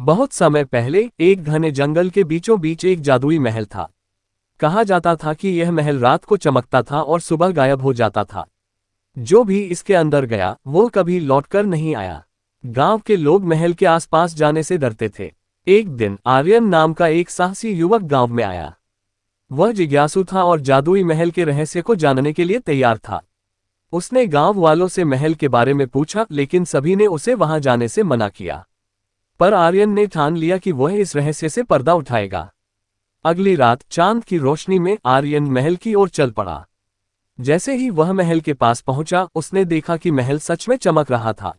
बहुत समय पहले एक घने जंगल के बीचों बीच एक जादुई महल था। कहा जाता था कि यह महल रात को चमकता था और सुबह गायब हो जाता था। जो भी इसके अंदर गया वो कभी लौटकर नहीं आया। गांव के लोग महल के आसपास जाने से डरते थे। एक दिन आर्यन नाम का एक साहसी युवक गांव में आया। वह जिज्ञासु था और जादुई महल के रहस्य को जानने के लिए तैयार था। उसने गांव वालों से महल के बारे में पूछा, लेकिन सभी ने उसे वहां जाने से मना किया। पर आर्यन ने ठान लिया कि वह इस रहस्य से पर्दा उठाएगा। अगली रात चांद की रोशनी में आर्यन महल की ओर चल पड़ा। जैसे ही वह महल के पास पहुंचा, उसने देखा कि महल सच में चमक रहा था।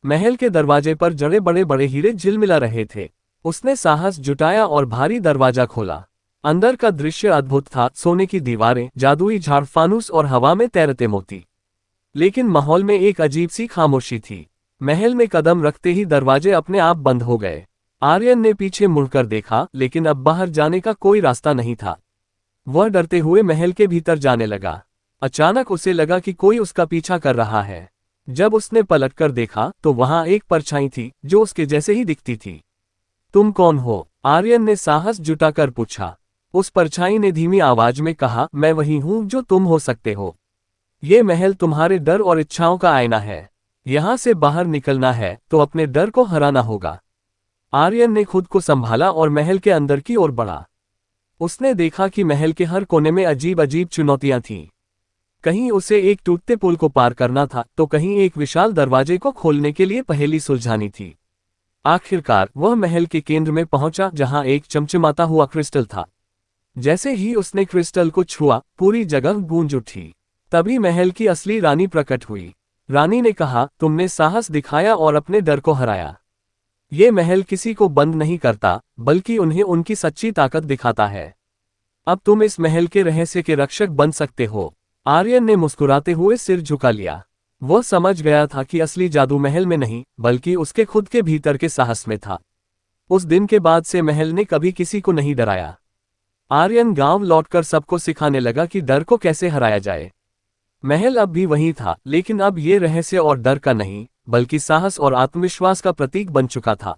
महल के दरवाजे पर जड़े बड़े बड़े हीरे झिलमिला रहे थे। उसने साहस जुटाया और भारी दरवाजा खोला। अंदर का दृश्य अद्भुत था। सोने की दीवारें, जादुई झाड़, फानूस और हवा में तैरते मोती। लेकिन माहौल में एक अजीब सी खामोशी थी। महल में कदम रखते ही दरवाजे अपने आप बंद हो गए। आर्यन ने पीछे मुड़कर देखा, लेकिन अब बाहर जाने का कोई रास्ता नहीं था। वह डरते हुए महल के भीतर जाने लगा। अचानक उसे लगा कि कोई उसका पीछा कर रहा है। जब उसने पलटकर देखा तो वहां एक परछाई थी जो उसके जैसे ही दिखती थी। तुम कौन हो? आर्यन ने साहस जुटाकर पूछा। उस परछाई ने धीमी आवाज में कहा, मैं वही हूं जो तुम हो सकते हो। ये महल तुम्हारे डर और इच्छाओं का आईना है। यहां से बाहर निकलना है तो अपने डर को हराना होगा। आर्यन ने खुद को संभाला और महल के अंदर की ओर बढ़ा। उसने देखा कि महल के हर कोने में अजीब अजीब चुनौतियां थीं। कहीं उसे एक टूटते पुल को पार करना था तो कहीं एक विशाल दरवाजे को खोलने के लिए पहेली सुलझानी थी। आखिरकार वह महल के केंद्र में पहुंचा, जहां एक चमचमाता हुआ क्रिस्टल था। जैसे ही उसने क्रिस्टल को छुआ, पूरी जगह गूंज उठी। तभी महल की असली रानी प्रकट हुई। रानी ने कहा, तुमने साहस दिखाया और अपने डर को हराया। ये महल किसी को बंद नहीं करता, बल्कि उन्हें उनकी सच्ची ताकत दिखाता है। अब तुम इस महल के रहस्य के रक्षक बन सकते हो। आर्यन ने मुस्कुराते हुए सिर झुका लिया। वह समझ गया था कि असली जादू महल में नहीं, बल्कि उसके खुद के भीतर के साहस में था। उस दिन के बाद से महल ने कभी किसी को नहीं डराया। आर्यन गांव लौटकर सबको सिखाने लगा कि डर को कैसे हराया जाए। महल अब भी वही था, लेकिन अब ये रहस्य और डर का नहीं, बल्कि साहस और आत्मविश्वास का प्रतीक बन चुका था।